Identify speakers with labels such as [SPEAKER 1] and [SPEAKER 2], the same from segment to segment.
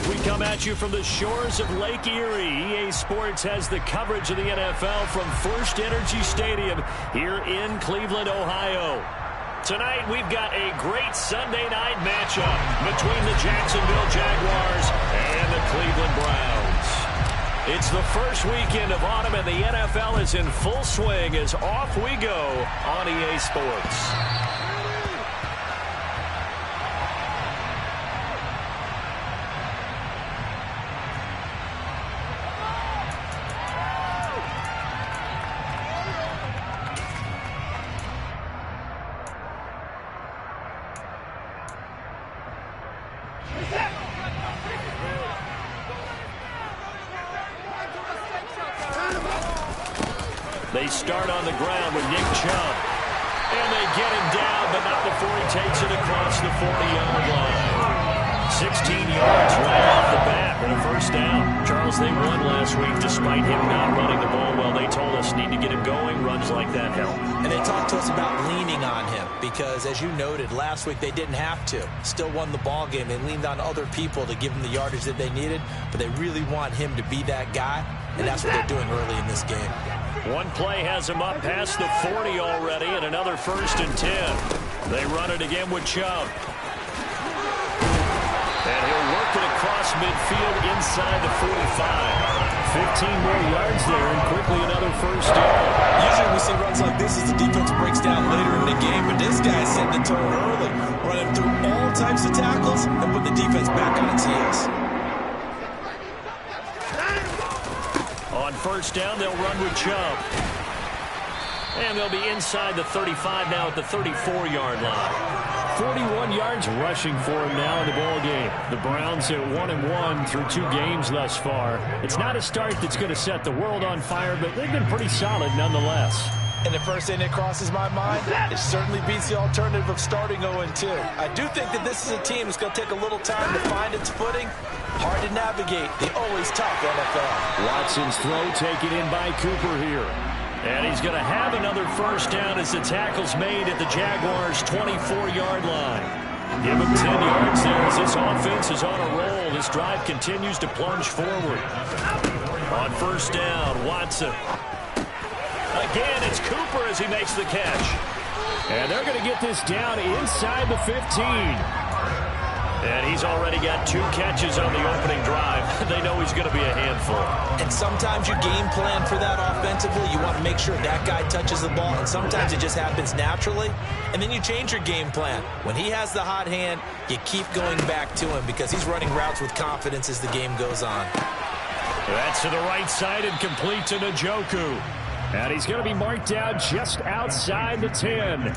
[SPEAKER 1] We come at you from the shores of Lake Erie. EA Sports has the coverage of the NFL from First Energy Stadium here in Cleveland, Ohio. Tonight, we've got a great Sunday night matchup between the Jacksonville Jaguars and the Cleveland Browns. It's the first weekend of autumn, and the NFL is in full swing as off we go on EA Sports. They start on the ground with Nick Chubb. And they get him down, but not before he takes it across the 40-yard line. 16 yards right off the bat and a first down. Charles, they won last week despite him not running the ball well. They told us need to get him going. Runs like that help.
[SPEAKER 2] And they talked to us about leaning on him because, as you noted, last week they didn't have to. Still won the ball game. They leaned on other people to give them the yardage that they needed, but they really want him to be that guy, and that's what they're doing early in this game.
[SPEAKER 1] One play has him up past the 40 already, and another 1st and 10. They run it again with Chubb. And he'll work it across midfield inside the 45. 15 more yards there, and quickly another first down.
[SPEAKER 2] Usually we see runs like this as the defense breaks down later in the game, but this guy's setting the tone early, running through all types of tackles and put the defense back on its heels.
[SPEAKER 1] On first down, they'll run with Chubb. And they'll be inside the 35 now at the 34-yard line. 41 yards rushing for him now in the ball game. The Browns at 1-1 through 2 games thus far. It's not a start that's going to set the world on fire, but they've been pretty solid nonetheless.
[SPEAKER 2] And the first thing that crosses my mind, it certainly beats the alternative of starting 0-2. I do think that this is a team that's going to take a little time to find its footing. Hard to navigate the always tough NFL.
[SPEAKER 1] Watson's throw taken in by Cooper here. And he's going to have another first down as the tackle's made at the Jaguars' 24-yard line. Give him 10 yards there as this offense is on a roll. This drive continues to plunge forward. On first down, Watson. Again, it's Cooper as he makes the catch. And they're going to get this down inside the 15. And he's already got 2 catches on the opening drive. They know he's going to be a handful.
[SPEAKER 2] And sometimes you game plan for that offensively. You want to make sure that guy touches the ball. And sometimes it just happens naturally. And then you change your game plan. When he has the hot hand, you keep going back to him because he's running routes with confidence as the game goes on.
[SPEAKER 1] That's to the right side and complete to Njoku. And he's going to be marked down just outside the 10.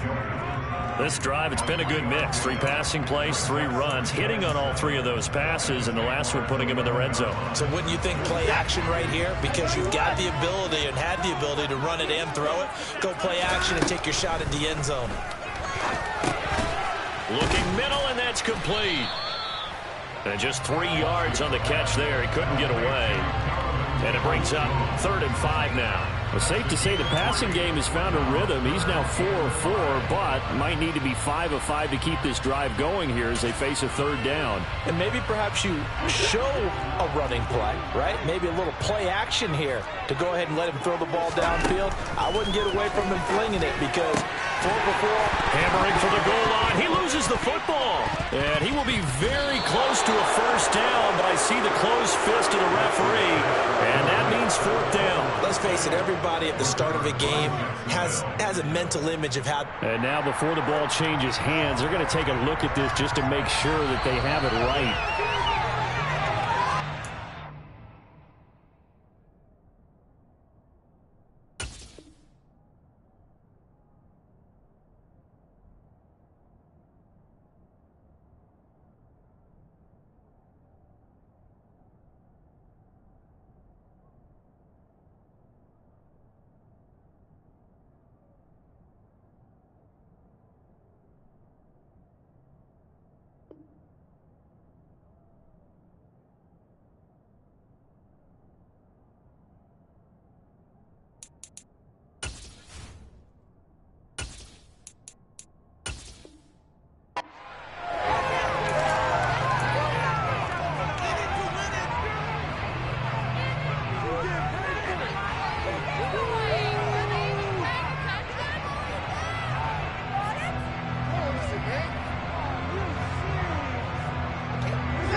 [SPEAKER 1] This drive, it's been a good mix. 3 passing plays, 3 runs, hitting on all 3 of those passes, and the last one putting him in the red zone.
[SPEAKER 2] So wouldn't you think play action right here? Because you've got the ability and had the ability to run it and throw it. Go play action and take your shot at the end zone.
[SPEAKER 1] Looking middle, and that's complete. And just 3 yards on the catch there. He couldn't get away. And it brings up 3rd and 5 now. Well, safe to say the passing game has found a rhythm. He's now 4 of 4, but might need to be 5 of 5 to keep this drive going here as they face a 3rd down.
[SPEAKER 2] And maybe perhaps you show a running play, right? Maybe a little play action here to go ahead and let him throw the ball downfield. I wouldn't get away from him flinging it because 4 for 4.
[SPEAKER 1] Hammering for the goal line. He loses the football. And he will be very close to a first down, but I see the closed fist of the referee, and that means 4th down.
[SPEAKER 2] Let's face it, everybody at the start of a game has a mental image of how.
[SPEAKER 1] And now before the ball changes hands, they're going to take a look at this just to make sure that they have it right.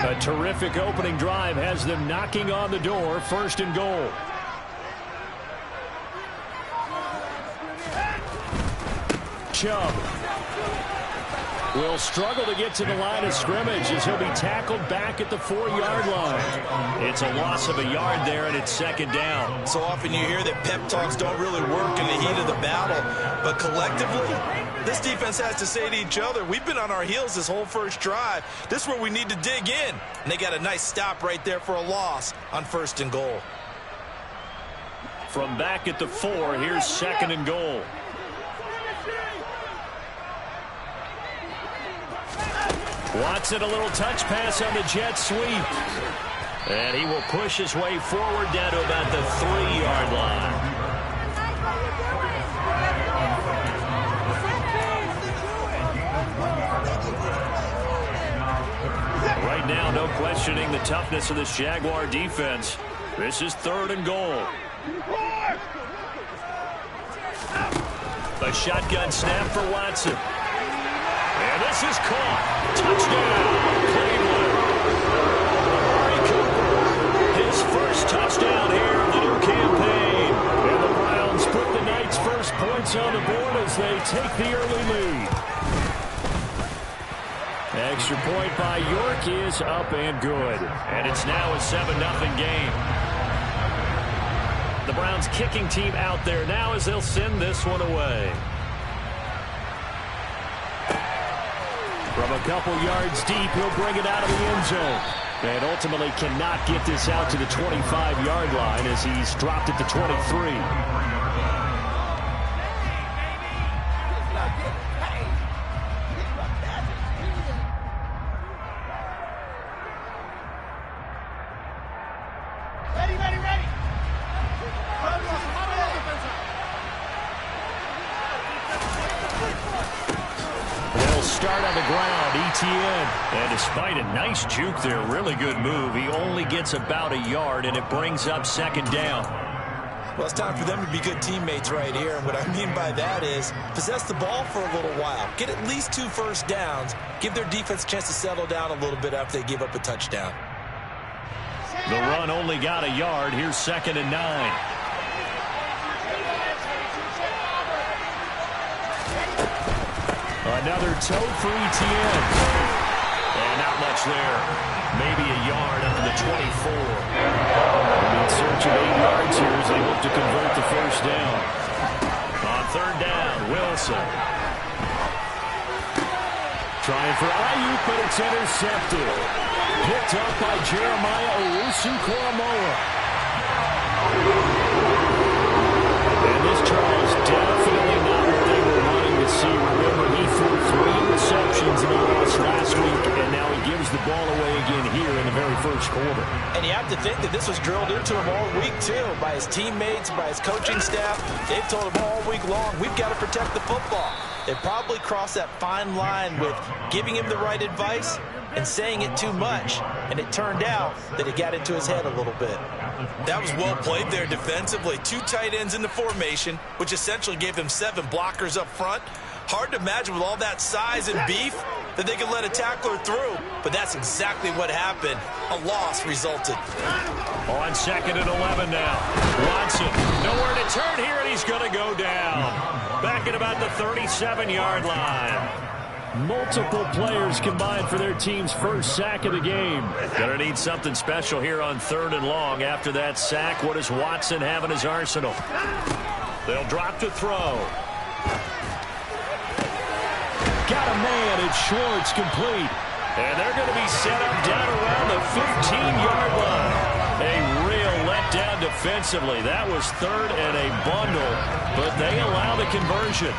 [SPEAKER 1] A terrific opening drive has them knocking on the door. 1st and goal. Chubb will struggle to get to the line of scrimmage as he'll be tackled back at the 4-yard line. It's a loss of a yard there, and it's 2nd down.
[SPEAKER 2] So often you hear that pep talks don't really work in the heat of the battle, but collectively, this defense has to say to each other, we've been on our heels this whole first drive. This is where we need to dig in. And they got a nice stop right there for a loss on 1st and goal.
[SPEAKER 1] From back at the 4, here's 2nd and goal. Watson, a little touch pass on the jet sweep. And he will push his way forward down to about the 3-yard line. Right now, no questioning the toughness of this Jaguar defense. This is 3rd and goal. A shotgun snap for Watson. And this is caught. Touchdown, Cleveland. Amari Cooper, his first touchdown here of the new campaign. And the Browns put the Knights' first points on the board as they take the early lead. Extra point by York is up and good. And it's now a 7-0 game. The Browns kicking team out there now as they'll send this one away. From a couple yards deep, he'll bring it out of the end zone. And ultimately cannot get this out to the 25-yard line as he's dropped at the 23. Start on the ground, ETN. And despite a nice juke there, really good move, he only gets about a yard, and it brings up 2nd down.
[SPEAKER 2] Well, it's time for them to be good teammates right here. And what I mean by that is possess the ball for a little while. Get at least 2 first downs. Give their defense a chance to settle down a little bit after they give up a touchdown.
[SPEAKER 1] The run only got a yard. Here's 2nd and 9. Another toe for ETN. And not much there. Maybe a yard up to the 24. In search of 8 yards here as they look to convert the first down. On 3rd down, Wilson. Trying for Ayuk, but it's intercepted. Picked up by Jeremiah Owusu-Koramoah. And this try is definitely not what they were wanting to see. Remember, he threw 3 receptions in the loss last week, and now he gives the ball away again here in the very first quarter.
[SPEAKER 2] And you have to think that this was drilled into him all week, too, by his teammates, by his coaching staff. They've told him all week long, we've got to protect the football. They probably crossed that fine line with giving him the right advice and saying it too much, and it turned out that it got into his head a little bit. That was well played there defensively. 2 tight ends in the formation, which essentially gave them 7 blockers up front. Hard to imagine with all that size and beef that they could let a tackler through, but that's exactly what happened. A loss resulted.
[SPEAKER 1] On 2nd and 11 now. Watson, nowhere to turn here, and he's going to go down. Back at about the 37-yard line. Multiple players combined for their team's first sack of the game. Gonna need something special here on 3rd and long. After that sack, what does Watson have in his arsenal? They'll drop to throw. Got a man, it's Schwartz, complete. And they're going to be set up down around the 15-yard line. A real letdown defensively. That was 3rd and a bundle, but they allow the conversion.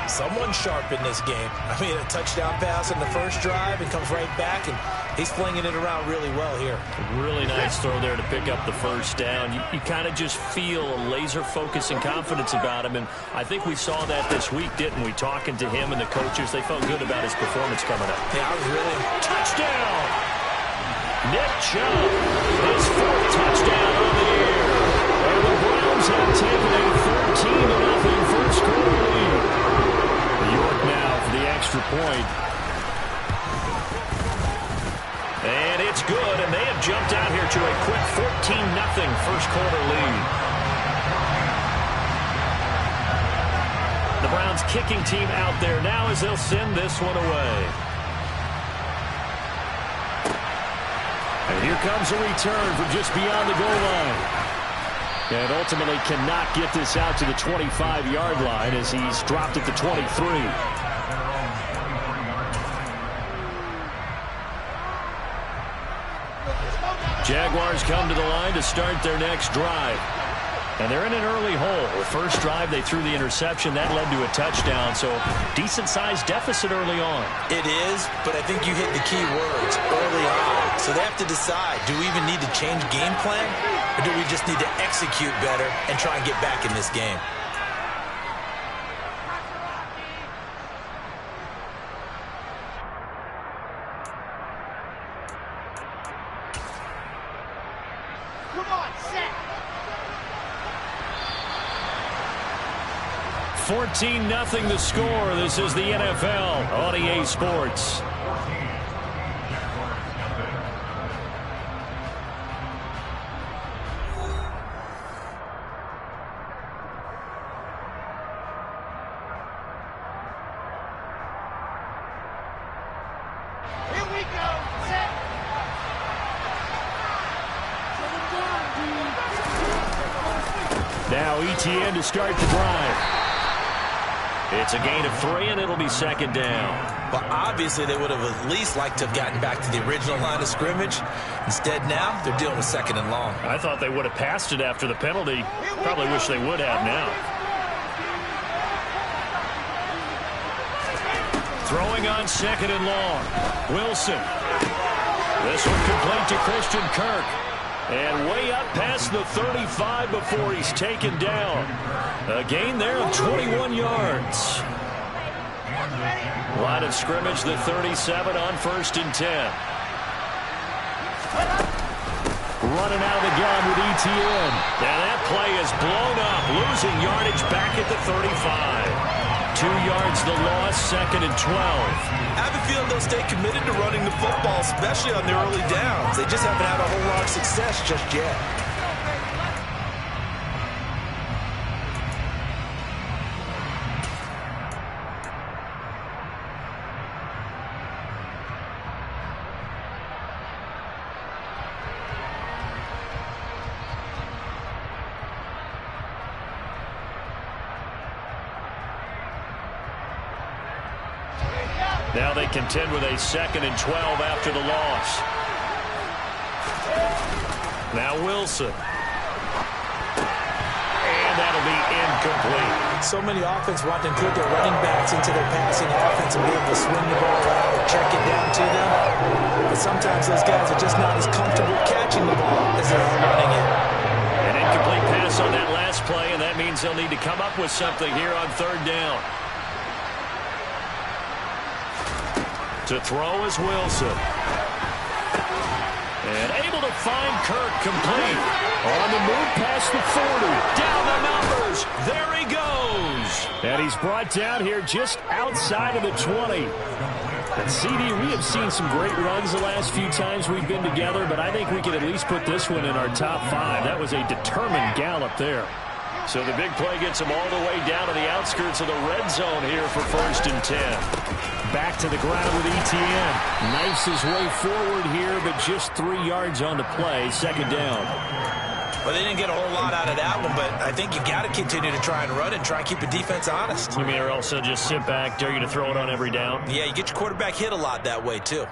[SPEAKER 2] Someone sharp in this game. I mean, a touchdown pass on the first drive and comes right back, and he's flinging it around really well here.
[SPEAKER 1] Really nice throw there to pick up the first down. You kind of just feel a laser focus and confidence about him, and I think we saw that this week, didn't we? Talking to him and the coaches, they felt good about his performance coming up.
[SPEAKER 2] Yeah, I was really...
[SPEAKER 1] Touchdown! Nick Chubb, his 4th touchdown on the year. And the Browns have taken a 13-0 first quarter lead. York now for the extra point. And it's It's good, and they have jumped out here to a quick 14-0 first quarter lead. The Browns kicking team out there now as they'll send this one away. And here comes a return from just beyond the goal line. And ultimately cannot get this out to the 25-yard line as he's dropped at the 23. Jaguars come to the line to start their next drive. And they're in an early hole. The first drive, they threw the interception. That led to a touchdown, so decent-sized deficit early on.
[SPEAKER 2] It is, but I think you hit the key words, early on. So they have to decide, do we even need to change game plan, or do we just need to execute better and try and get back in this game?
[SPEAKER 3] Come on, set.
[SPEAKER 1] 14-0 the score. This is the NFL on EA Sports.
[SPEAKER 3] Here we go, set.
[SPEAKER 1] Now ETN to start the drive. It's a gain of 3, and it'll be second down.
[SPEAKER 2] But obviously they would have at least liked to have gotten back to the original line of scrimmage. Instead now, they're dealing with second and long.
[SPEAKER 1] I thought they would have passed it after the penalty. Probably wish they would have now. Throwing on second and long. Wilson. This one complete to Christian Kirk. And way up past the 35 before he's taken down. A gain there of 21 yards. Line of scrimmage, the 37 on 1st and 10. Running out of the gun with ETN. And that play is blown up, losing yardage back at the 35. 2 yards the loss, 2nd and 12.
[SPEAKER 2] I have a feeling they'll stay committed to running the football, especially on the early downs. They just haven't had a whole lot of success just yet.
[SPEAKER 1] Now they contend with a 2nd and 12 after the loss. Now Wilson. And that'll be incomplete.
[SPEAKER 2] So many offense want to include their running backs into their passing offense and be able to swing the ball out or check it down to them. But sometimes those guys are just not as comfortable catching the ball as they are running it.
[SPEAKER 1] An incomplete pass on that last play, and that means they'll need to come up with something here on 3rd down. To throw is Wilson. And able to find Kirk complete. On the move past the 40. Down the numbers. There he goes. And he's brought down here just outside of the 20. And CD, we have seen some great runs the last few times we've been together, but I think we could at least put this one in our top 5. That was a determined gallop there. So the big play gets him all the way down to the outskirts of the red zone here for 1st and 10. Back to the ground with ETN. Knifes his way forward here, but just 3 yards on the play. 2nd down.
[SPEAKER 2] Well, they didn't get a whole lot out of that one, but I think you got to continue to try and run and try and keep the defense honest.
[SPEAKER 1] You mean or also just sit back, dare you to throw it on every down?
[SPEAKER 2] Yeah, you get your quarterback hit a lot that way, too.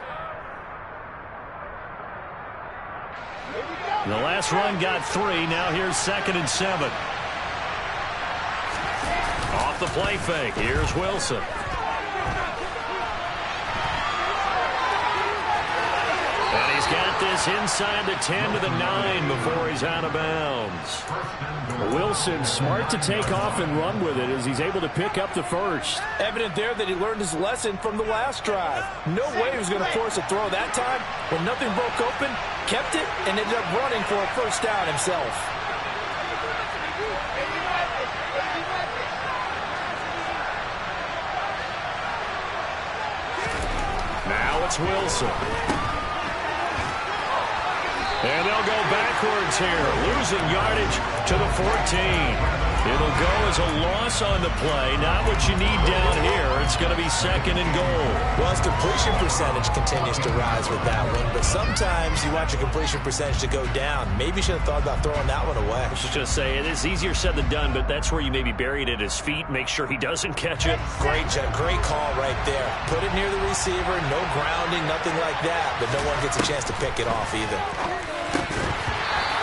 [SPEAKER 1] The last run got 3. Now here's 2nd and 7. Off the play fake. Here's Wilson. And he's got this inside the 10 to the 9 before he's out of bounds. Wilson smart to take off and run with it as he's able to pick up the first.
[SPEAKER 4] Evident there that he learned his lesson from the last drive. No way he was going to force a throw that time. When nothing broke open, kept it, and ended up running for a first down himself.
[SPEAKER 1] Now it's Wilson. And they'll go backwards here, losing yardage to the 14. It'll go as a loss on the play. Not what you need down here. It's going to be second and goal.
[SPEAKER 2] Well, his completion percentage continues to rise with that one, but sometimes you want your completion percentage to go down. Maybe you should have thought about throwing that one away.
[SPEAKER 1] I was just going to say, it is easier said than done, but that's where you maybe bury it at his feet. Make sure he doesn't catch it.
[SPEAKER 2] Great call right there. Put it near the receiver, no grounding, nothing like that, but no one gets a chance to pick it off either.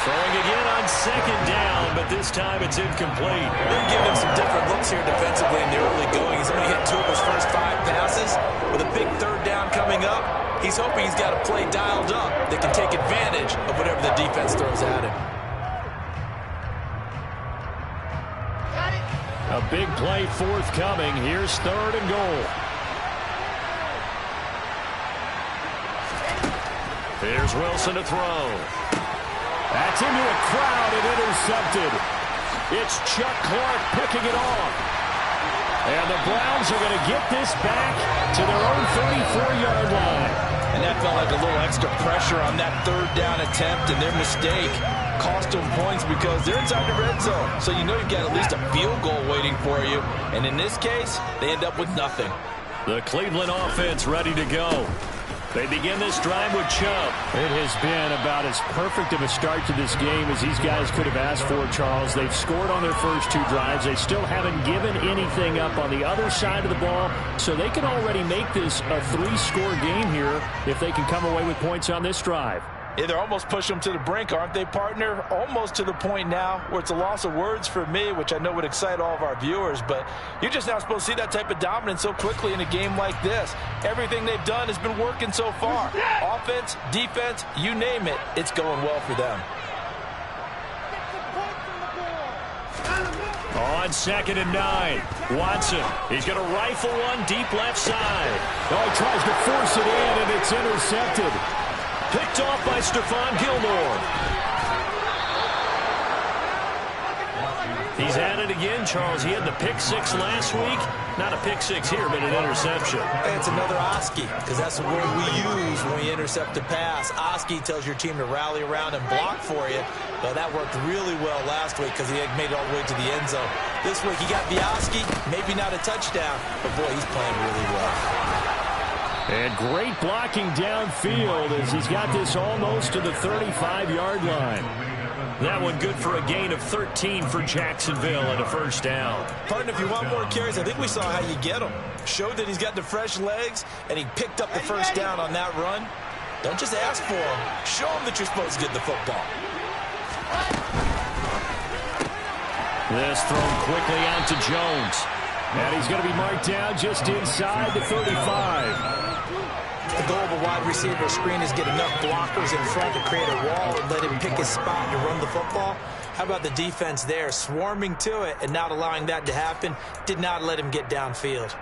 [SPEAKER 1] Throwing again on second down, but this time it's incomplete.
[SPEAKER 2] They're giving him some different looks here defensively in the early going. He's only hit 2 of his first 5 passes. With a big third down coming up, he's hoping he's got a play dialed up that can take advantage of whatever the defense throws at him.
[SPEAKER 1] A big play forthcoming. Here's third and goal. Here's Wilson to throw. That's into a crowd and intercepted. It's Chuck Clark picking it off. And the Browns are going to get this back to their own 34-yard line.
[SPEAKER 4] And that felt like a little extra pressure on that third down attempt, and their mistake cost them points because they're inside the red zone. So you know you've got at least a field goal waiting for you. And in this case, they end up with nothing.
[SPEAKER 1] The Cleveland offense ready to go. They begin this drive with Chubb. It has been about as perfect of a start to this game as these guys could have asked for, Charles. They've scored on their first 2 drives. They still haven't given anything up on the other side of the ball, so they can already make this a 3-score game here if they can come away with points on this drive.
[SPEAKER 4] Yeah, they're almost pushing them to the brink, aren't they, partner? Almost to the point now where it's a loss of words for me, which I know would excite all of our viewers, but you're just not supposed to see that type of dominance so quickly in a game like this. Everything they've done has been working so far. Offense, defense, you name it, it's going well for them.
[SPEAKER 1] On second and 9, Watson. He's going to rifle one deep left side. Oh, he tries to force it in, and it's intercepted. Picked off by Stephon Gilmore. He's at it again, Charles. He had the pick-6 last week. Not a pick-6 here, but an interception.
[SPEAKER 2] And it's another Oski, because that's the word we use when we intercept a pass. Oski tells your team to rally around and block for you. Well, that worked really well last week because he had made it all the way to the end zone. This week he got the Oski, maybe not a touchdown, but boy, he's playing really well.
[SPEAKER 1] And great blocking downfield as he's got this almost to the 35-yard line. That one good for a gain of 13 for Jacksonville and a first down.
[SPEAKER 2] Partner, if you want more carries, I think we saw how you get them. Showed that he's got the fresh legs, and he picked up the first down on that run. Don't just ask for him. Show him that you're supposed to get the football.
[SPEAKER 1] This thrown quickly out to Jones. And he's going to be marked down just inside the 35.
[SPEAKER 2] The goal of a wide receiver screen is get enough blockers in front to create a wall and let him pick his spot to run the football. How about the defense there, swarming to it and not allowing that to happen? Did not let him get downfield.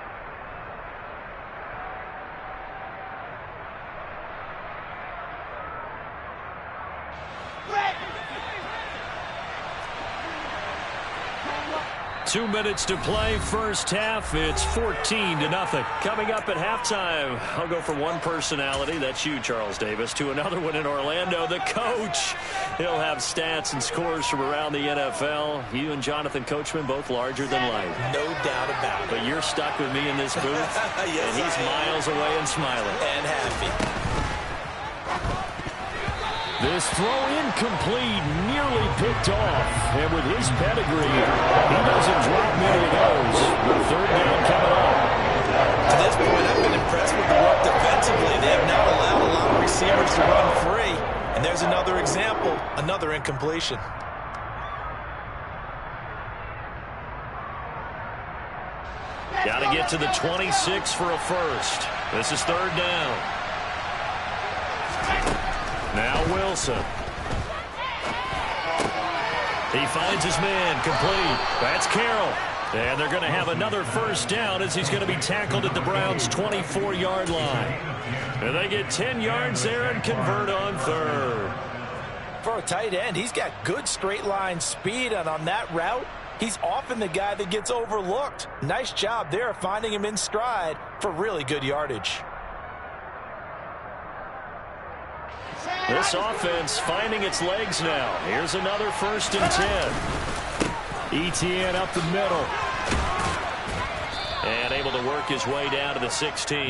[SPEAKER 3] Red.
[SPEAKER 1] 2 minutes to play, first half. It's 14-0. Coming up at halftime, I'll go from one personality, that's you, Charles Davis, to another one in Orlando, the coach. He'll have stats and scores from around the NFL. You and Jonathan Coachman, both larger than life.
[SPEAKER 2] No doubt about it.
[SPEAKER 1] But you're stuck with me in this booth,
[SPEAKER 2] Yes,
[SPEAKER 1] and he's miles away and smiling.
[SPEAKER 2] And happy.
[SPEAKER 1] This throw incomplete, nearly picked off. And with his pedigree, he doesn't drop many of those. The third down coming up.
[SPEAKER 2] To this point, I've been impressed with the work defensively. They have not allowed a lot of receivers to run free. And there's another example, another incompletion.
[SPEAKER 1] Got to get to the 26 for a first. This is third down. Now Wilson. He finds his man, complete. That's Carroll. And they're going to have another first down as he's going to be tackled at the Browns' 24-yard line. And they get 10 yards there and convert on third.
[SPEAKER 4] For a tight end, he's got good straight line speed, and on that route, he's often the guy that gets overlooked. Nice job there finding him in stride for really good yardage.
[SPEAKER 3] Set.
[SPEAKER 1] This offense finding its legs now. Here's another 1st and 10. Etienne up the middle. And able to work his way down to the 16.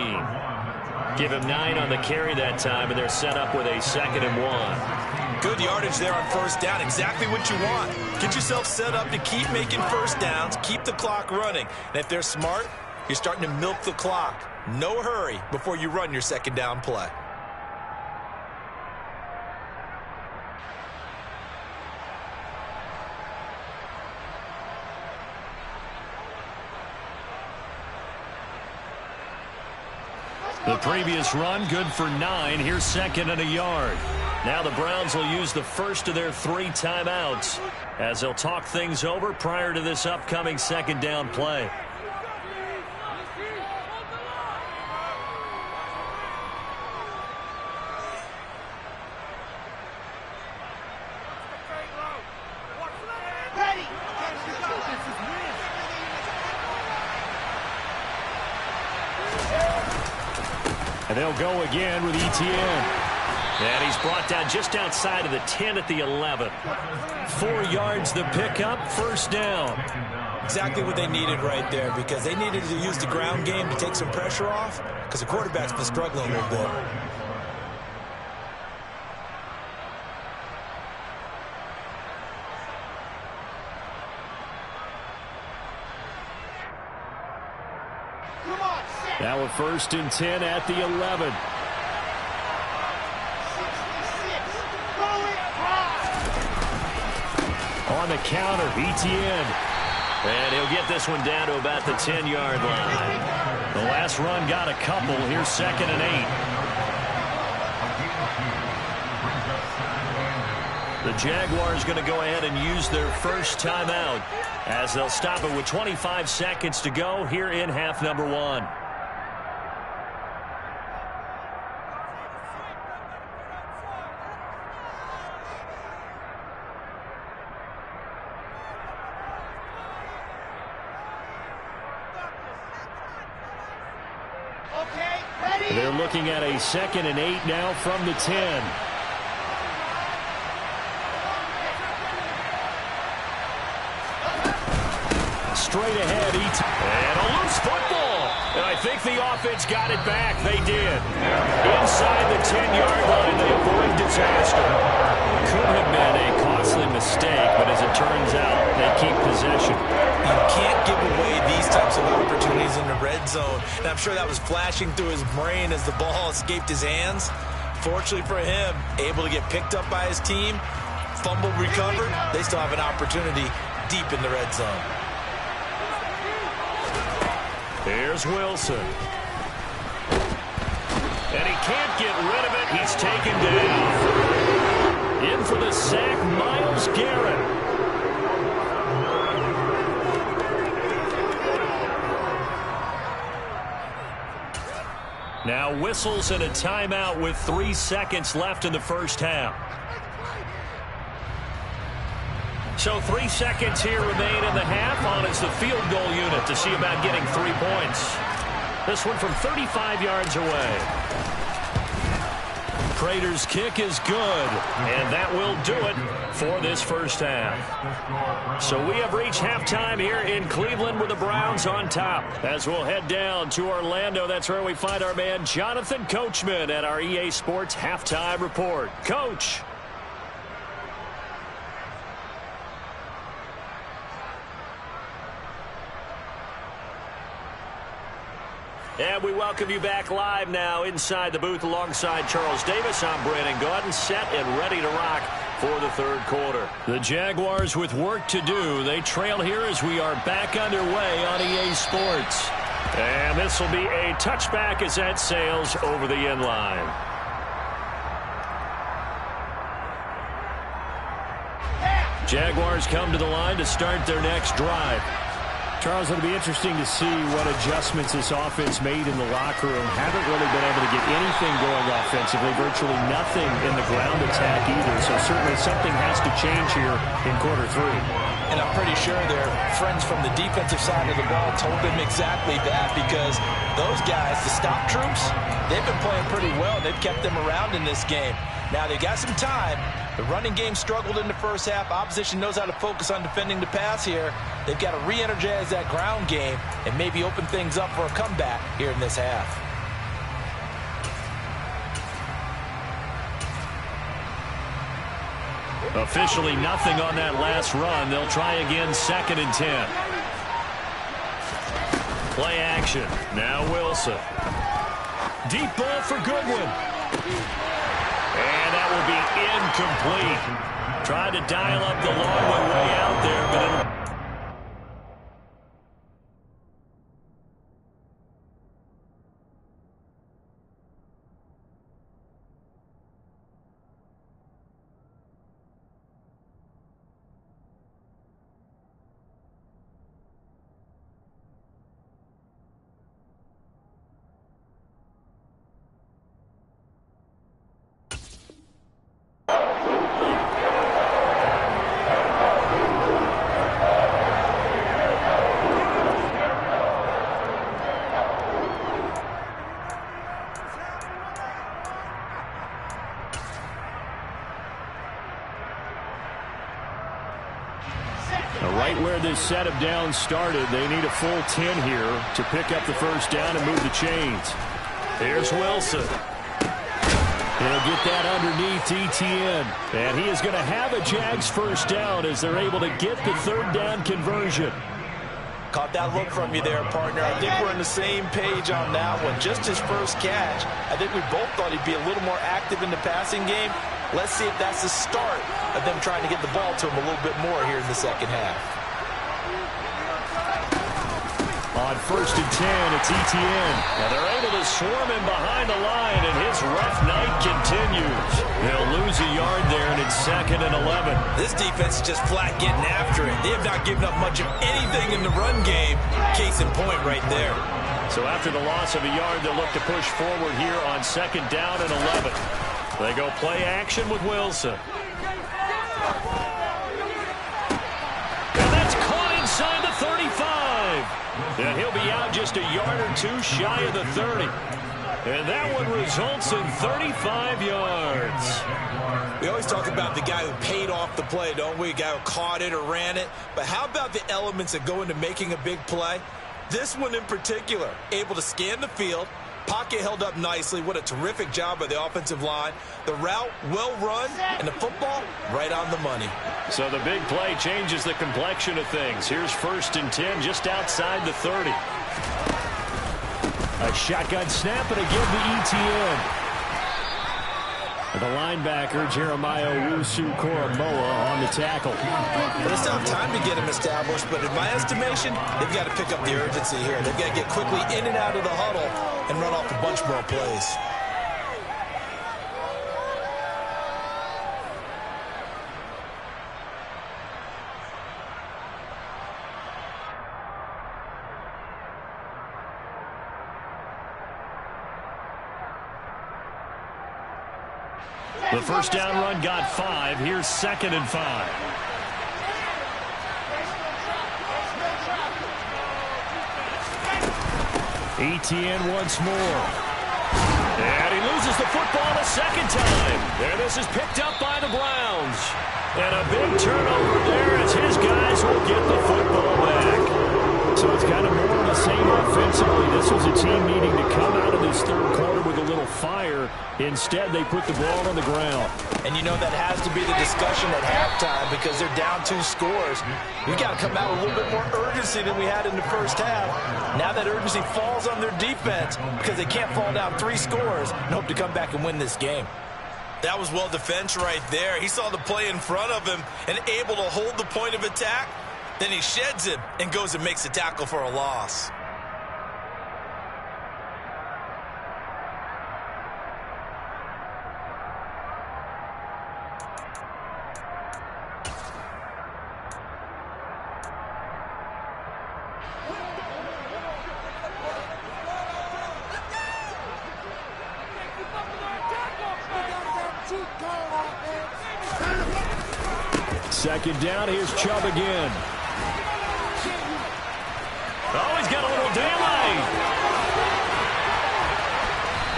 [SPEAKER 1] Give him 9 on the carry that time, and they're set up with a 2nd and 1.
[SPEAKER 2] Good yardage there on 1st down. Exactly what you want. Get yourself set up to keep making 1st downs, keep the clock running. And if they're smart, you're starting to milk the clock. No hurry before you run your 2nd down play.
[SPEAKER 1] The previous run good for 9. Here's 2nd and a yard. Now the Browns will use the 1st of their 3 timeouts as they'll talk things over prior to this upcoming 2nd down play. And they'll go again with Etienne. And he's brought down just outside of the 10 at the 11. 4 yards the pickup, 1st down.
[SPEAKER 2] Exactly what they needed right there, because they needed to use the ground game to take some pressure off, because the quarterback's been struggling a little bit.
[SPEAKER 1] Now a 1st and 10 at the 11. On the counter, Etienne. And he'll get this one down to about the 10-yard line. The last run got a couple. Here's 2nd and 8. The Jaguars going to go ahead and use their 1st timeout as they'll stop it with 25 seconds to go here in half number 1. They're looking at a 2nd and 8 now from the 10. Straight ahead, and a loose football. And I think the offense got it back. They did. Inside the 10-yard line, they avoid disaster. Could have been a costly mistake, but as it turns out, they keep possession.
[SPEAKER 2] You can't give away these types of opportunities in the red zone. And I'm sure that was flashing through his brain as the ball escaped his hands. Fortunately for him, able to get picked up by his team, fumble recovered. They still have an opportunity deep in the red zone.
[SPEAKER 1] Here's Wilson. And he can't get rid of it. He's taken down. In for the sack, Myles Garrett. Now whistles and a timeout with 3 seconds left in the 1st half. So 3 seconds here remain in the half. On is the field goal unit to see about getting 3 points. This one from 35 yards away. Prater's kick is good, and that will do it for this 1st half. So we have reached halftime here in Cleveland with the Browns on top. As we'll head down to Orlando, that's where we find our man Jonathan Coachman at our EA Sports Halftime Report. Coach. And we welcome you back live now inside the booth alongside Charles Davis. I'm Brandon Gaudin, set and ready to rock for the 3rd quarter. The Jaguars with work to do. They trail here as we are back underway on EA Sports. And this will be a touchback as that sails over the end line. Jaguars come to the line to start their next drive. Charles, it'll be interesting to see what adjustments this offense made in the locker room. Haven't really been able to get anything going offensively, virtually nothing in the ground attack either. So certainly something has to change here in quarter 3.
[SPEAKER 2] And I'm pretty sure their friends from the defensive side of the ball told them exactly that, because those guys, the stop troops, they've been playing pretty well. They've kept them around in this game. Now, they got some time. The running game struggled in the first half. Opposition knows how to focus on defending the pass here. They've got to re-energize that ground game and maybe open things up for a comeback here in this half.
[SPEAKER 1] Officially nothing on that last run. They'll try again, 2nd and 10. Play action. Now Wilson. Deep ball for Goodwin. And that will be incomplete. Tried to dial up the long one way out there, but it'll... Right where this set of downs started, they need a full 10 here to pick up the first down and move the chains. There's Wilson. He'll get that underneath ETN. And he is going to have a Jags first down as they're able to get the 3rd down conversion.
[SPEAKER 2] Caught that look from you there, partner. I think we're on the same page on that one. Just his first catch, I think we both thought he'd be a little more active in the passing game. Let's see if that's the start of them trying to get the ball to him a little bit more here in the second half.
[SPEAKER 1] On 1st and 10, it's ETN. And they're able to swarm him behind the line, and his rough night continues. They'll lose a yard there, and it's 2nd and 11.
[SPEAKER 2] This defense is just flat getting after it. They have not given up much of anything in the run game. Case in point right there.
[SPEAKER 1] So after the loss of a yard, they'll look to push forward here on 2nd down and 11. They go play action with Wilson. And that's caught inside the 35. And he'll be out just a yard or two shy of the 30. And that one results in 35 yards.
[SPEAKER 2] We always talk about the guy who paid off the play, don't we? A guy who caught it or ran it. But how about the elements that go into making a big play? This one in particular, able to scan the field. Pocket held up nicely. What a terrific job by the offensive line. The route, well run, and the football, right on the money.
[SPEAKER 1] So the big play changes the complexion of things. Here's 1st and 10 just outside the 30. A shotgun snap and again to ETN. The linebacker, Jeremiah Owusu-Koramoah, on the tackle.
[SPEAKER 2] Well, it's not time to get him established, but in my estimation, they've got to pick up the urgency here. They've got to get quickly in and out of the huddle and run off a bunch more plays.
[SPEAKER 1] The first down run got 5. Here's 2nd and 5. ETN once more. And he loses the football a second time. And this is picked up by the Browns. And a big turnover there as his guys will get the football back. So it's kind of more of the same offensively. This was a team needing to come out of this 3rd quarter with a little fire. Instead, they put the ball on the ground.
[SPEAKER 2] And you know that has to be the discussion at halftime because they're down 2 scores. We've got to come out with a little bit more urgency than we had in the first half. Now that urgency falls on their defense because they can't fall down 3 scores and hope to come back and win this game. That was well defense right there. He saw the play in front of him and able to hold the point of attack. Then he sheds it and goes and makes a tackle for a loss.
[SPEAKER 1] Second down, here's Chubb again. Oh, he's got a little daylight.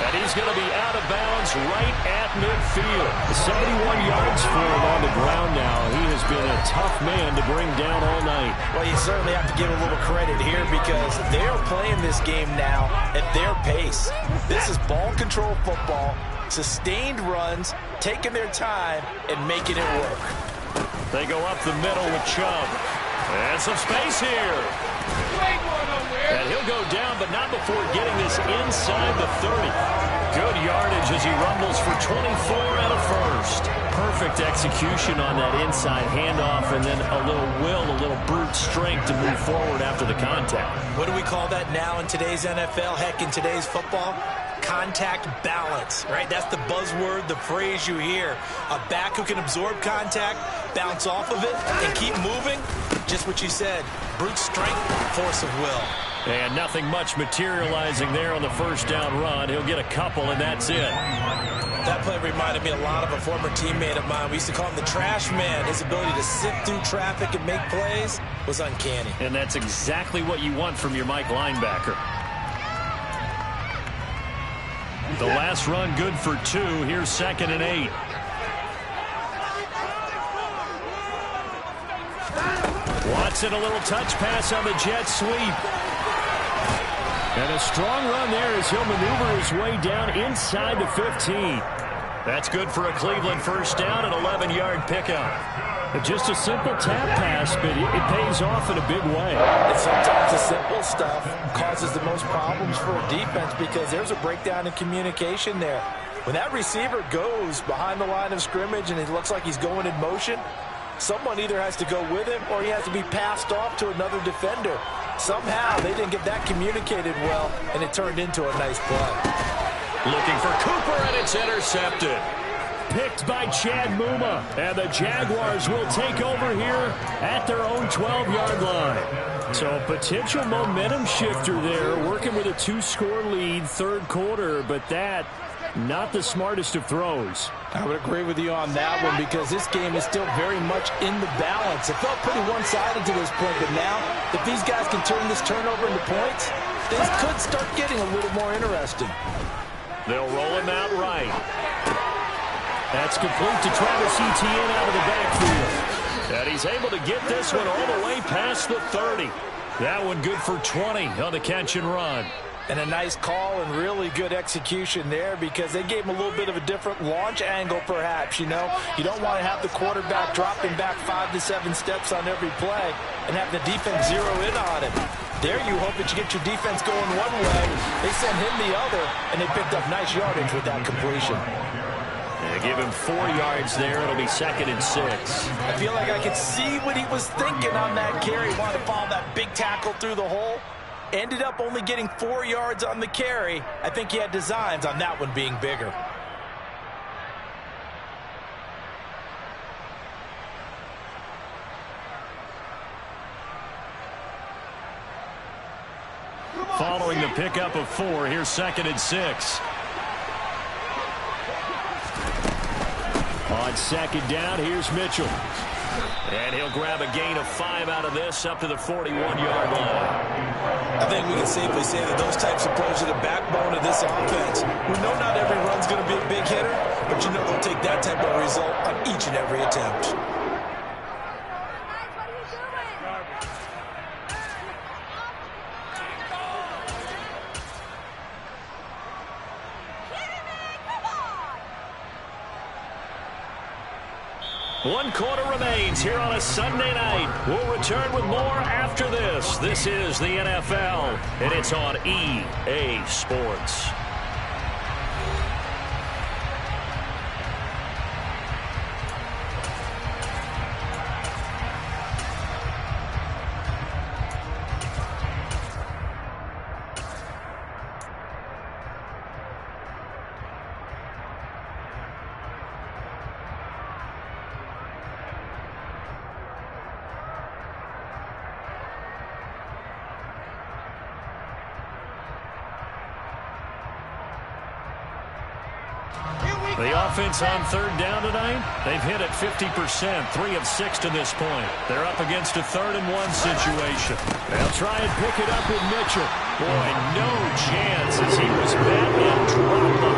[SPEAKER 1] And And he's going to be out of bounds right at midfield. 71 yards for him on the ground now. He has been a tough man to bring down all night.
[SPEAKER 2] Well, you certainly have to give a little credit here because they are playing this game now at their pace. This is ball control football, sustained runs, taking their time, and making it work.
[SPEAKER 1] They go up the middle with Chubb. And some space here. And he'll go down, but not before getting this inside the 30. Good yardage as he rumbles for 24 and a first. Perfect execution on that inside handoff, and then a little brute strength to move forward after the contact.
[SPEAKER 2] What do we call that now in today's NFL? Heck, in today's football? Contact balance, right? That's the buzzword, the phrase you hear. A back who can absorb contact, bounce off of it, and keep moving. Just what you said, brute strength, force of will.
[SPEAKER 1] And nothing much materializing there on the first down run. He'll get a couple, and that's it.
[SPEAKER 2] That play reminded me a lot of a former teammate of mine. We used to call him the trash man. His ability to sift through traffic and make plays was uncanny.
[SPEAKER 1] And that's exactly what you want from your Mike linebacker. The last run good for 2. Here's 2nd and 8. Watson, a little touch pass on the jet sweep. And a strong run there as he'll maneuver his way down inside the 15. That's good for a Cleveland first down, an 11-yard pickup. Just a simple tap pass, but it pays off in a big way.
[SPEAKER 4] And sometimes the simple stuff causes the most problems for a defense because there's a breakdown in communication there. When that receiver goes behind the line of scrimmage and it looks like he's going in motion, someone either has to go with him or he has to be passed off to another defender. Somehow they didn't get that communicated well, and it turned into a nice play.
[SPEAKER 1] Looking for Cooper, and it's intercepted. Picked by Chad Muma, and the Jaguars will take over here at their own 12-yard line. So potential momentum shifter there, working with a 2-score lead, third quarter, but that not the smartest of throws.
[SPEAKER 4] I would agree with you on that one because this game is still very much in the balance. It felt pretty one-sided to this point, but now if these guys can turn this turnover into points, things could start getting a little more interesting.
[SPEAKER 1] They'll roll him out right. That's complete to Travis Etienne out of the backfield. And he's able to get this one all the way past the 30. That one good for 20 on the catch and run.
[SPEAKER 4] And a nice call and really good execution there because they gave him a little bit of a different launch angle perhaps, you know. You don't want to have the quarterback dropping back 5 to 7 steps on every play and have the defense zero in on him. There you hope that you get your defense going one way. They sent him the other, and they picked up nice yardage with that completion.
[SPEAKER 1] They give him 4 yards there. It'll be 2nd and 6.
[SPEAKER 4] I feel like I could see what he was thinking on that carry. He wanted to follow that big tackle through the hole. Ended up only getting 4 yards on the carry. I think he had designs on that one being bigger.
[SPEAKER 1] Following the pickup of 4, here's 2nd and 6. On 2nd down, here's Mitchell. And he'll grab a gain of 5 out of this up to the 41-yard line.
[SPEAKER 2] I think we can safely say that those types of plays are the backbone of this offense. We know not every run's going to be a big hitter, but you know they'll take that type of result on each and every attempt.
[SPEAKER 1] One quarter remains here on a Sunday night. We'll return with more after this. This is the NFL, and it's on EA Sports. The offense on 3rd down tonight, they've hit it 50%, 3 of 6 to this point. They're up against a 3rd and 1 situation. They'll try and pick it up with Mitchell. Boy, no chance as he was met and dropped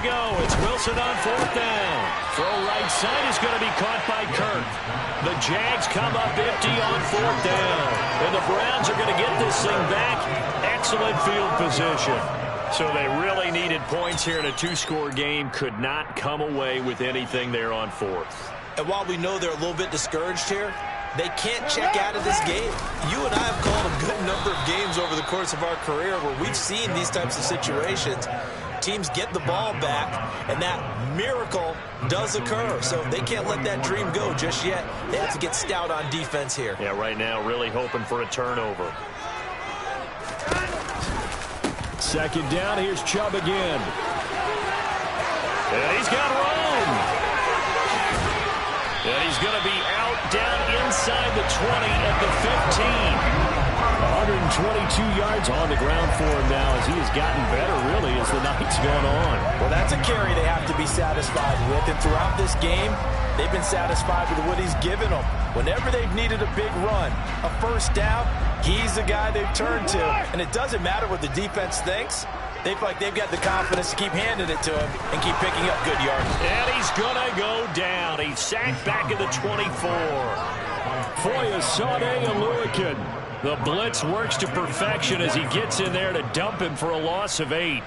[SPEAKER 1] to go. It's Wilson on 4th down. Throw right side is going to be caught by Kirk. The Jags come up empty on 4th down. And the Browns are going to get this thing back. Excellent field position. So they really needed points here in a 2-score game. Could not come away with anything there on 4th.
[SPEAKER 2] And while we know they're a little bit discouraged here, they can't check out of this game. You and I have called a good number of games over the course of our career where we've seen these types of situations. Teams get the ball back, and that miracle does occur. So they can't let that dream go just yet. They have to get stout on defense here.
[SPEAKER 1] Yeah, right now really hoping for a turnover. 2nd down, here's Chubb again. And he's got room. And he's going to be out down inside the 20 at the 15. 122 yards on the ground for him now as he has gotten better, really, as the night's gone on.
[SPEAKER 4] Well, that's a carry they have to be satisfied with. And throughout this game, they've been satisfied with what he's given them. Whenever they've needed a big run, a 1st down, he's the guy they've turned to. And it doesn't matter what the defense thinks. They feel like they've got the confidence to keep handing it to him and keep picking up good yards.
[SPEAKER 1] And he's going to go down. He's sacked back at the 24. Foyesade Aluakin. The blitz works to perfection as he gets in there to dump him for a loss of 8.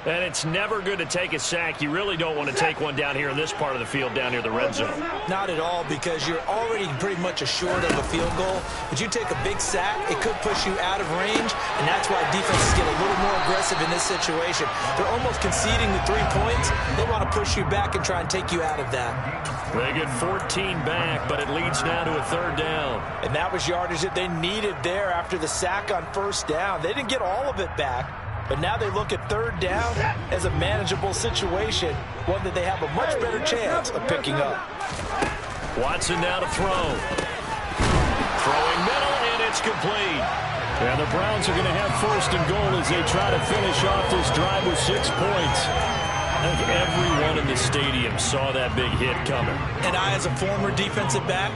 [SPEAKER 1] And it's never good to take a sack. You really don't want to take one down here in this part of the field, down near the red zone.
[SPEAKER 2] Not at all, because you're already pretty much assured of a field goal. But you take a big sack, it could push you out of range, and that's why defenses get a little more aggressive in this situation. They're almost conceding the 3 points. They want to push you back and try and take you out of that.
[SPEAKER 1] They get 14 back, but it leads now to a 3rd down.
[SPEAKER 4] And that was yardage that they needed there after the sack on 1st down. They didn't get all of it back. But now they look at 3rd down as a manageable situation, one that they have a much better chance of picking up.
[SPEAKER 1] Watson now to throw. Throwing middle, and it's complete. And the Browns are going to have 1st and goal as they try to finish off this drive with 6 points. I think everyone in the stadium saw that big hit coming.
[SPEAKER 2] And I, as a former defensive back,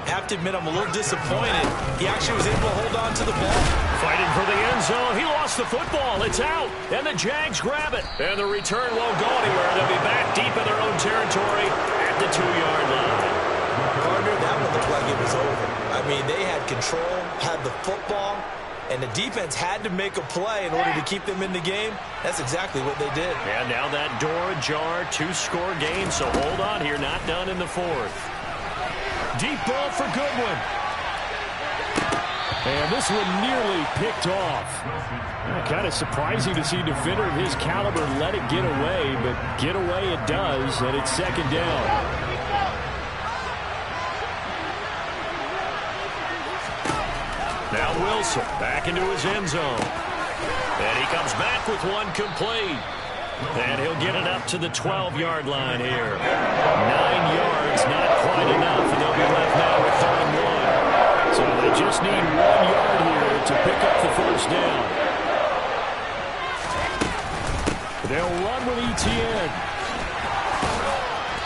[SPEAKER 2] have to admit I'm a little disappointed. He actually was able to hold on to the ball.
[SPEAKER 1] Fighting for the end zone. He lost the football. It's out. And the Jags grab it. And the return won't go anywhere. They'll be back deep in their own territory at the 2-yard line.
[SPEAKER 2] Partner, that one looked like it was over. I mean, they had control, had the football, and the defense had to make a play in order to keep them in the game. That's exactly what they did.
[SPEAKER 1] And now that door ajar, 2-score game. So hold on here. Not done in the 4th. Deep ball for Goodwin. And this one nearly picked off. Kind of surprising to see a defender of his caliber let it get away, but get away it does, and it's 2nd down. Now Wilson back into his end zone. And he comes back with one complete. And he'll get it up to the 12-yard line here. 9 yards, not quite enough, and they'll be left now with 3rd and 1. So they just need 1 yard here to pick up the 1st down. They'll run with Etienne.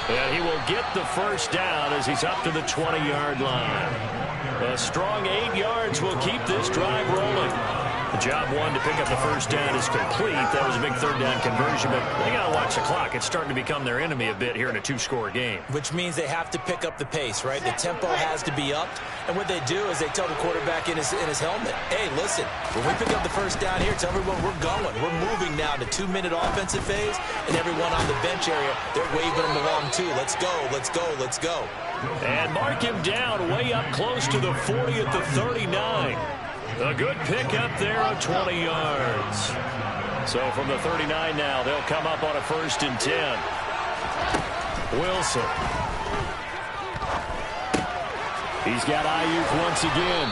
[SPEAKER 1] And he will get the 1st down as he's up to the 20-yard line. A strong 8 yards will keep this drive rolling. The job one to pick up the 1st down is complete. That was a big 3rd down conversion, but they got to watch the clock. It's starting to become their enemy a bit here in a 2-score game.
[SPEAKER 2] Which means they have to pick up the pace, right? The tempo has to be upped. And what they do is they tell the quarterback in his helmet, hey, listen, when we pick up the 1st down here, tell everyone we're going. We're moving now to 2-minute offensive phase, and everyone on the bench area, they're waving them along too. Let's go, let's go, let's go.
[SPEAKER 1] And mark him down way up close to the 40 at the 39. A good pickup there of 20 yards. So from the 39 now, they'll come up on a 1st and 10. Wilson. He's got Ayuk once again.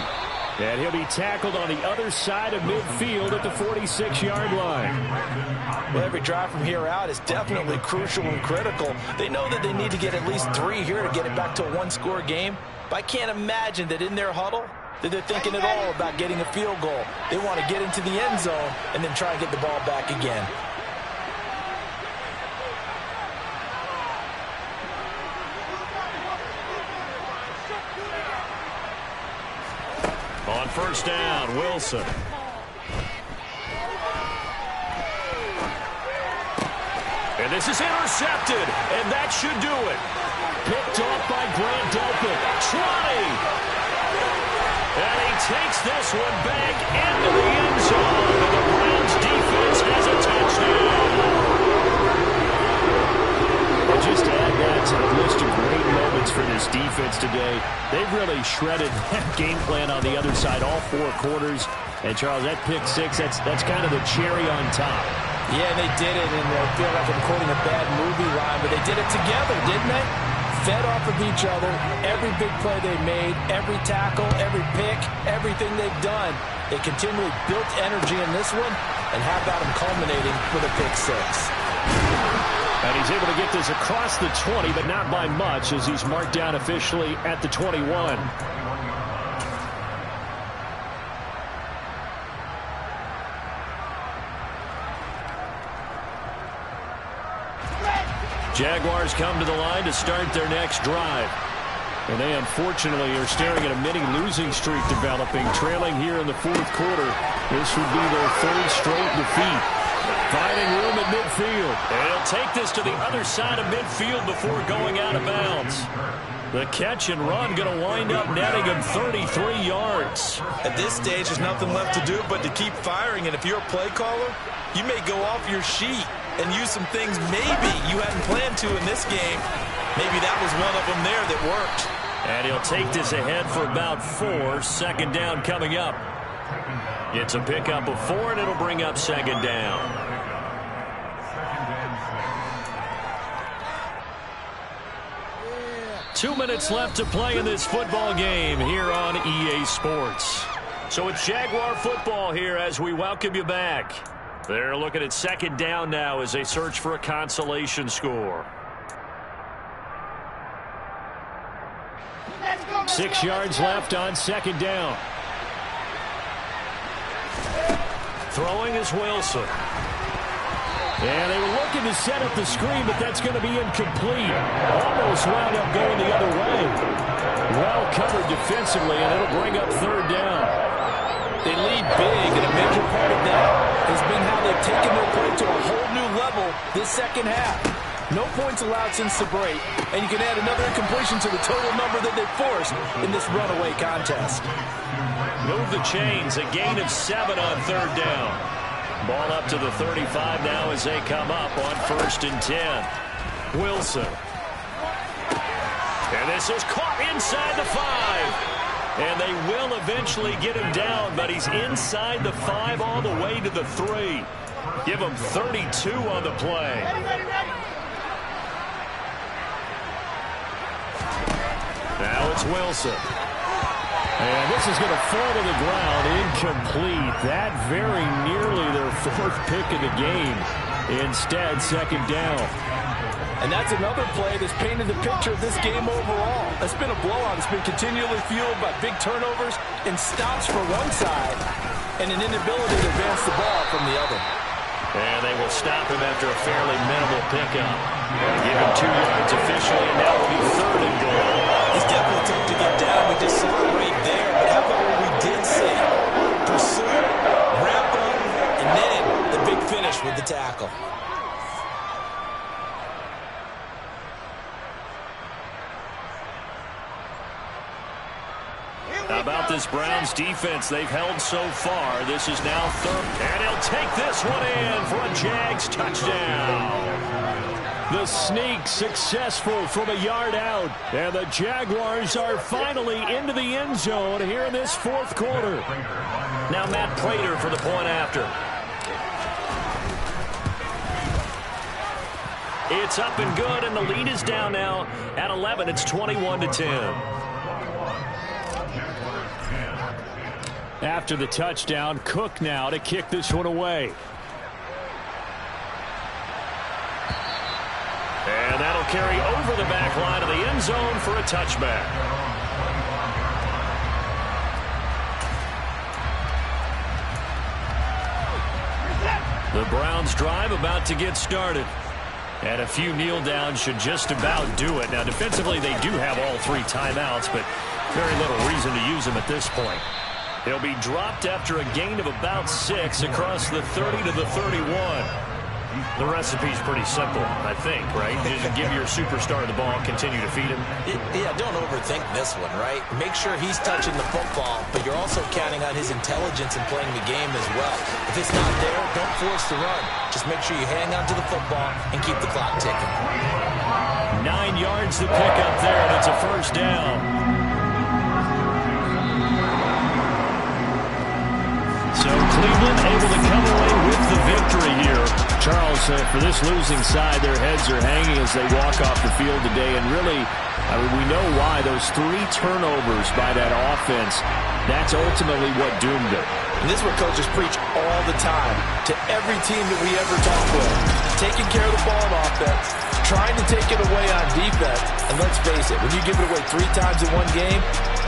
[SPEAKER 1] And he'll be tackled on the other side of midfield at the 46-yard line.
[SPEAKER 4] Well, every drive from here out is definitely crucial and critical. They know that they need to get at least 3 here to get it back to a 1-score game. But I can't imagine that in their huddle that they're thinking at all about getting a field goal. They want to get into the end zone and then try and get the ball back again.
[SPEAKER 1] On 1st down, Wilson. And And this is intercepted, and that should do it. Picked off by Grant Delpit. 20. And he takes this one back into the end zone. And the Browns defense has a touchdown.
[SPEAKER 5] And just to add that to the list of great moments for this defense today, they've really shredded that game plan on the other side all 4 quarters. And, Charles, that pick 6, that's kind of the cherry on top.
[SPEAKER 2] Yeah, they did it, and I feel like I'm quoting a bad movie line, but they did it together, didn't they? Fed off of each other, every big play they made, every tackle, every pick, everything they've done. They continually built energy in this one, and how about them culminating with a pick 6?
[SPEAKER 5] And he's able to get this across the 20, but not by much, as he's marked down officially at the 21.
[SPEAKER 1] Jaguars come to the line to start their next drive.
[SPEAKER 5] And they unfortunately are staring at a mini losing streak developing, trailing here in the 4th quarter. This would be their 3rd straight defeat. Finding room at midfield.
[SPEAKER 1] And he'll take this to the other side of midfield before going out of bounds. The catch and run going to wind up netting him 33 yards.
[SPEAKER 2] At this stage, there's nothing left to do but to keep firing. And if you're a play caller, you may go off your sheet and use some things maybe you hadn't planned to in this game. Maybe that was one of them there that worked.
[SPEAKER 1] And he'll take this ahead for about 4. 2nd down coming up. It's a pickup of 4, and it'll bring up 2nd down. Yeah. 2 minutes left to play in this football game here on EA Sports. So it's Jaguar football here as we welcome you back. They're looking at 2nd down now as they search for a consolation score.
[SPEAKER 5] 6 yards left on 2nd down.
[SPEAKER 1] Throwing is Wilson.
[SPEAKER 5] And they were looking to set up the screen, but that's going to be incomplete. Almost wound up going the other way. Well covered defensively, and it'll bring up 3rd down.
[SPEAKER 2] They lead big, and a major part of that has been how they've taken their play to a whole new level this 2nd half. No points allowed since the break, and you can add another incompletion to the total number that they've forced in this runaway contest.
[SPEAKER 1] Move the chains, a gain of 7 on 3rd down. Ball up to the 35 now as they come up on 1st and 10. Wilson. And this is caught inside the 5. And they will eventually get him down, but he's inside the 5 all the way to the 3. Give him 32 on the play. Now it's Wilson.
[SPEAKER 5] And this is going to fall to the ground, incomplete. That very nearly their 4th pick of the game. Instead, 2nd down.
[SPEAKER 2] And that's another play that's painted the picture of this game overall. It's been a blowout. It's been continually fueled by big turnovers and stops for one side and an inability to advance the ball from the other.
[SPEAKER 1] And they will stop him after a fairly minimal pickup. Give him 2 yards officially, and now it'll be 3rd and goal.
[SPEAKER 2] It's definitely tough to get down. We just saw it right there. But how about what we did see? Pursue, wrap up, and then the big finish with the tackle.
[SPEAKER 1] How about this Browns defense? They've held so far. This is now 3rd. And he'll take this one in for a Jags touchdown.
[SPEAKER 5] The sneak successful from a yard out. And the Jaguars are finally into the end zone here in this 4th quarter.
[SPEAKER 1] Now Matt Prater for the point after. It's up and good, and the lead is down now at 11. It's 21-10.
[SPEAKER 5] After the touchdown, Cook now to kick this one away.
[SPEAKER 1] And that'll carry over the back line of the end zone for a touchback. The Browns drive about to get started. And a few kneel downs should just about do it. Now, defensively, they do have all 3 timeouts, but very little reason to use them at this point. They'll be dropped after a gain of about 6 across the 30 to the 31. The recipe's pretty simple, I think, right? Just give your superstar the ball, continue to feed him.
[SPEAKER 2] Yeah, don't overthink this one, right? Make sure he's touching the football, but you're also counting on his intelligence in playing the game as well. If it's not there, don't force the run. Just make sure you hang on to the football and keep the clock ticking.
[SPEAKER 1] 9 yards to pick up there, and it's a first down. So Cleveland able to come away with the victory here. Charles, for this losing side, their heads are hanging as they walk off the field today. And really, I mean, we know why. Those 3 turnovers by that offense, that's ultimately what doomed it.
[SPEAKER 2] And this is what coaches preach all the time to every team that we ever talk with. Taking care of the ball on offense, trying to take it away on defense. And let's face it, when you give it away 3 times in one game,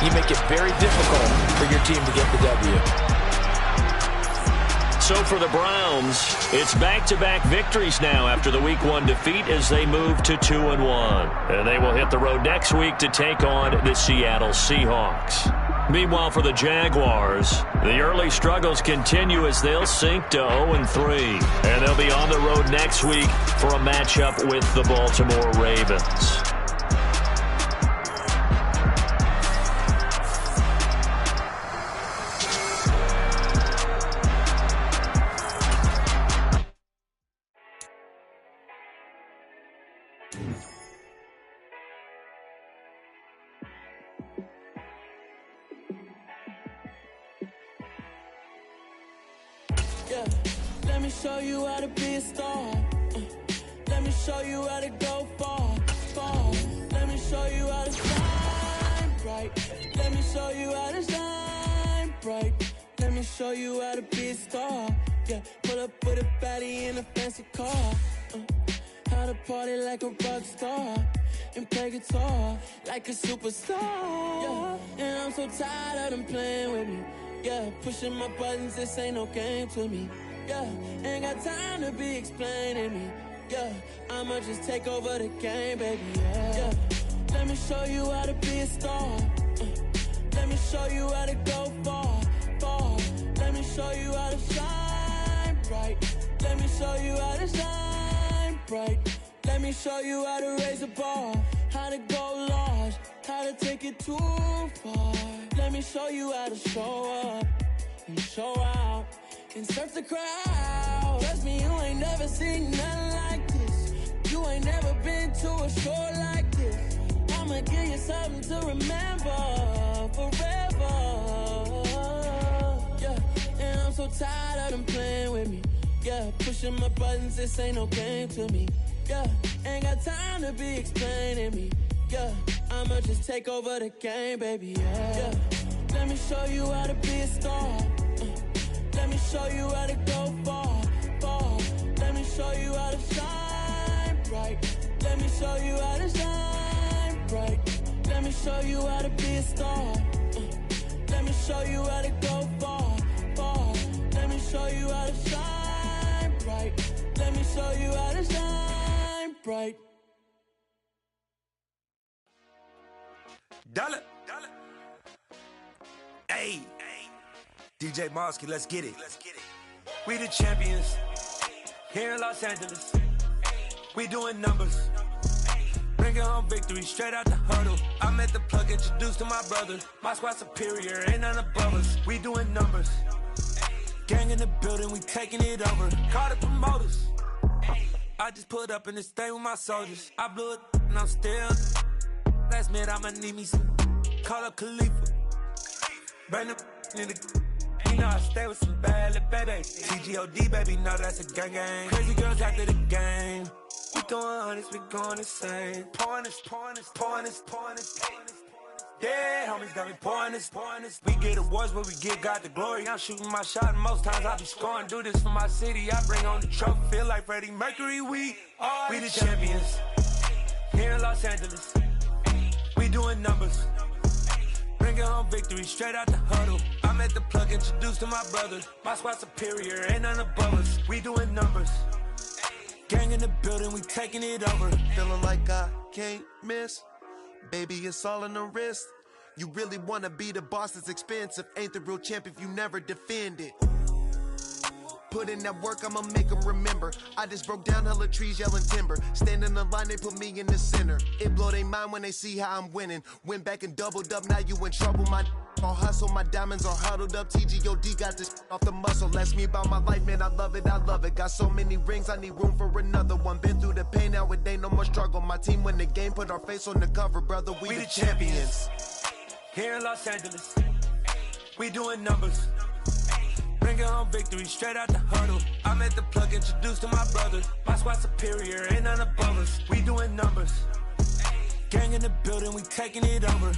[SPEAKER 2] you make it very difficult for your team to get the W.
[SPEAKER 1] So for the Browns, it's back-to-back victories now after the Week 1 defeat as they move to 2-1. And they will hit the road next week to take on the Seattle Seahawks. Meanwhile, for the Jaguars, the early struggles continue as they'll sink to 0-3. And they'll be on the road next week for a matchup with the Baltimore Ravens.
[SPEAKER 6] Yeah, let me show you how to be a star. Let me show you how to go far, far. Let me show you how to shine bright. Let me show you how to shine bright. Let me show you how to be a star. Yeah, pull up with a baddie in a fancy car. How to party like a rock star and play guitar like a superstar. Yeah, and I'm so tired of them playing with me. Yeah, pushing my buttons, this ain't no game to me. Yeah, ain't got time to be explaining me. Yeah, I'ma just take over the game, baby. Yeah, let me show you how to be a star. Let me show you how to go far, far. Let me show you how to shine bright. Let me show you how to shine bright. Let me show you how to raise a bar, how to go large, how to take it too far. Let me show you how to show up and show out and surf the crowd. Trust me, you ain't never seen nothing like this. You ain't never been to a show like this. I'ma give you something to remember forever. Yeah, and I'm so tired of them playing with me. Yeah, pushing my buttons, this ain't no game to me. Yeah, ain't got time to be explaining me. Yeah, I'ma just take over the game, baby. Yeah, let me show you how to be a star. Let me show you how to go far, far. Let me show you how to shine bright. Let me show you how to shine bright. Let me show you how to be a star. Let me show you how to go far, far. Let me show you how to shine bright. Let me show you how to shine bright.
[SPEAKER 7] Dollar. Hey. DJ Mosky, let's get it. We the champions here in Los Angeles. We doing numbers. Bringing home victory straight out the huddle. I'm at the plug, introduced to my brother. My squad superior, ain't none above us. We doing numbers. Gang in the building, we taking it over. Call the promoters. I just put up in this thing with my soldiers. I blew it and I'm still. Last minute I'ma need me some. Call up Khalifa. Bring them in the. You know I stay with some bad little baby. TGOD, baby, know that's a gang gang. Crazy girls after the game. We throwing hundreds, we going insane. Pouring this. Yeah, homies got me pouring this. We get awards, but we give God the glory. I'm shooting my shot, and most times I be scoring. Do this for my city, I bring on the trophy. Feel like Freddie Mercury, we the champions. Here in Los Angeles, we doing numbers. Bringing home victory straight out the huddle. I'm at the plug, introduced to my brother. My squad superior, ain't none above us. We doing numbers. Gang in the building, we taking it over.
[SPEAKER 8] Feeling like I can't miss. Baby, it's all in the wrist. You really wanna be the boss, it's expensive. Ain't the real champ if you never defend it. Put in that work, I'ma make them remember. I just broke down hella trees yelling timber. Stand in the line, they put me in the center. It blow they mind when they see how I'm winning. Went back and doubled up, now you in trouble. My all hustle, my diamonds are huddled up. TGOD got this off the muscle. Ask me about my life, man, I love it, I love it. Got so many rings, I need room for another one. Been through the pain, now it ain't no more struggle. My team win the game, put our face on the cover, brother. We the champions.
[SPEAKER 7] Here in Los Angeles, we doing numbers. Bringing home victory straight out the huddle. I'm at the plug, introduced to my brothers. My squad superior, ain't none above us. We doing numbers. Gang in the building, we taking it over.